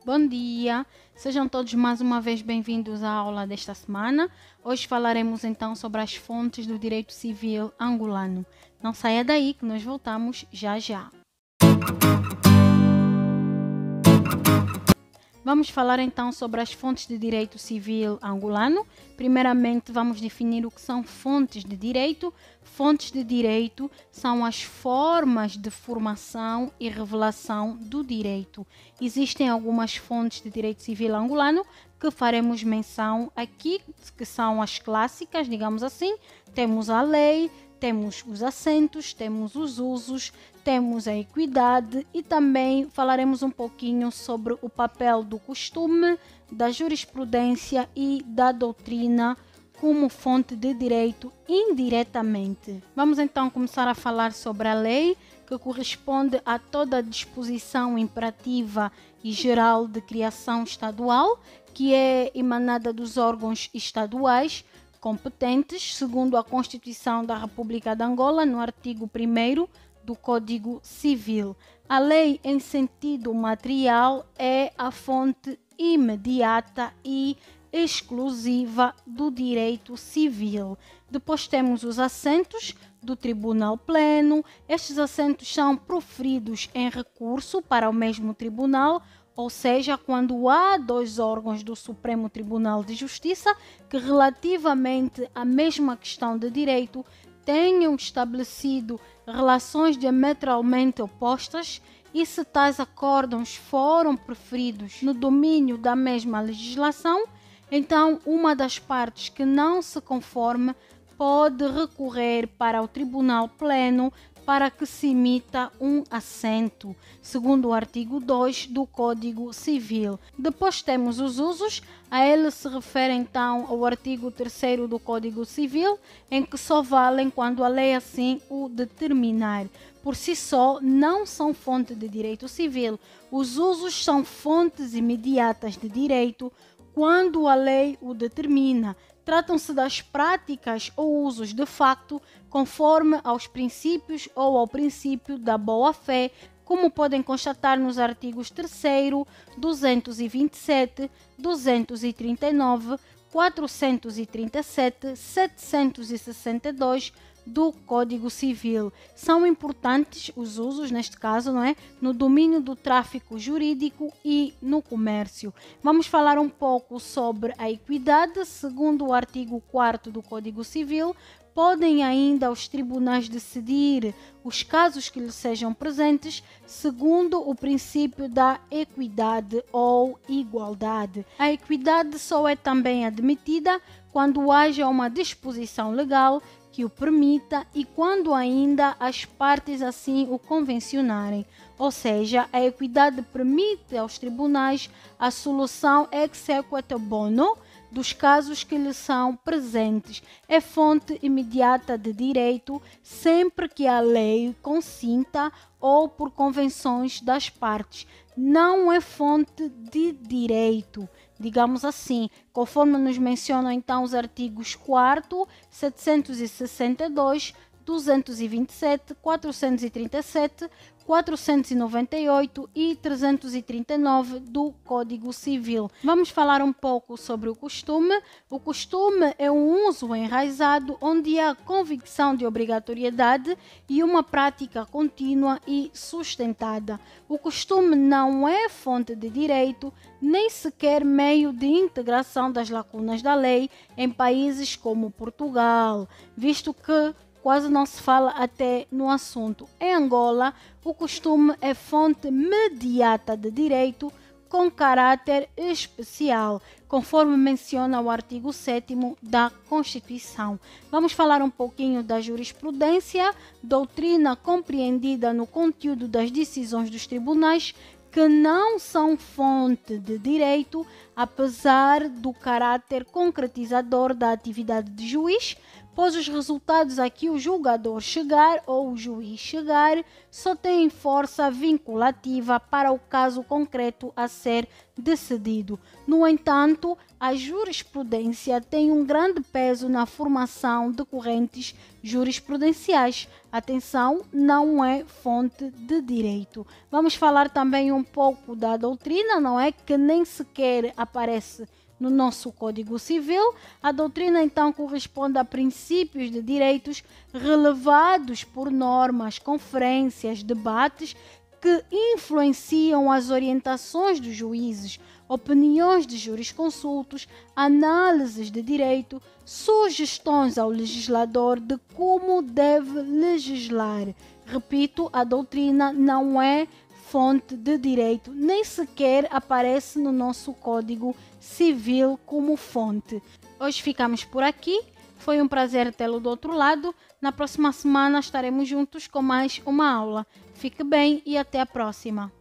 Bom dia, sejam todos mais uma vez bem-vindos à aula desta semana. Hoje falaremos então sobre as fontes do direito civil angolano. Não saia daí que nós voltamos já já. Vamos falar então sobre as fontes de direito civil angolano. Primeiramente, vamos definir o que são fontes de direito. Fontes de direito são as formas de formação e revelação do direito. Existem algumas fontes de direito civil angolano que faremos menção aqui, que são as clássicas, digamos assim. Temos a lei, temos os assentos, temos os usos, temos a equidade e também falaremos um pouquinho sobre o papel do costume, da jurisprudência e da doutrina como fonte de direito indiretamente. Vamos então começar a falar sobre a lei, que corresponde a toda a disposição imperativa e geral de criação estadual, que é emanada dos órgãos estaduais competentes, segundo a Constituição da República de Angola, no artigo 1º do Código Civil. A lei, em sentido material, é a fonte imediata e exclusiva do direito civil. Depois temos os assentos do Tribunal Pleno. Estes assentos são proferidos em recurso para o mesmo tribunal, ou seja, quando há dois órgãos do Supremo Tribunal de Justiça que, relativamente à mesma questão de direito, tenham estabelecido relações diametralmente opostas e se tais acórdãos foram proferidos no domínio da mesma legislação, então uma das partes que não se conforme pode recorrer para o Tribunal Pleno para que se emita um assento, segundo o artigo 2 do Código Civil. Depois temos os usos, a ele se refere então ao artigo 3º do Código Civil, em que só valem quando a lei assim o determinar. Por si só, não são fonte de direito civil. Os usos são fontes imediatas de direito quando a lei o determina. Tratam-se das práticas ou usos de facto, conforme aos princípios ou ao princípio da boa-fé, como podem constatar nos artigos 3º, 227, 239, 437, 762 do Código Civil. São importantes os usos, neste caso, no domínio do tráfico jurídico e no comércio. Vamos falar um pouco sobre a equidade. Segundo o artigo 4º do Código Civil, podem ainda os tribunais decidir os casos que lhes sejam presentes segundo o princípio da equidade ou igualdade. A equidade só é também admitida quando haja uma disposição legal que o permita e quando ainda as partes assim o convencionarem. Ou seja, a equidade permite aos tribunais a solução ex equato bono dos casos que lhes são presentes. É fonte imediata de direito sempre que a lei consinta ou por convenções das partes. Não é fonte de direito, digamos assim, conforme nos mencionam então os artigos 4º, 762, 227, 437, 498 e 339 do Código Civil. Vamos falar um pouco sobre o costume. O costume é um uso enraizado onde há convicção de obrigatoriedade e uma prática contínua e sustentada. O costume não é fonte de direito, nem sequer meio de integração das lacunas da lei em países como Portugal, visto que quase não se fala até no assunto. Em Angola, o costume é fonte imediata de direito com caráter especial, conforme menciona o artigo 7º da Constituição. Vamos falar um pouquinho da jurisprudência, doutrina compreendida no conteúdo das decisões dos tribunais que não são fonte de direito, apesar do caráter concretizador da atividade de juiz, pois os resultados a que o julgador chegar ou o juiz chegar só têm força vinculativa para o caso concreto a ser decidido. No entanto, a jurisprudência tem um grande peso na formação de correntes jurisprudenciais. Atenção, não é fonte de direito. Vamos falar também um pouco da doutrina, não é? Que nem sequer aparece no nosso Código Civil. A doutrina, então, corresponde a princípios de direitos relevados por normas, conferências, debates que influenciam as orientações dos juízes, opiniões de jurisconsultos, análises de direito, sugestões ao legislador de como deve legislar. Repito, a doutrina não é fonte de direito, nem sequer aparece no nosso Código Civil como fonte. Hoje ficamos por aqui. Foi um prazer tê-lo do outro lado. Na próxima semana estaremos juntos com mais uma aula. Fique bem e até a próxima.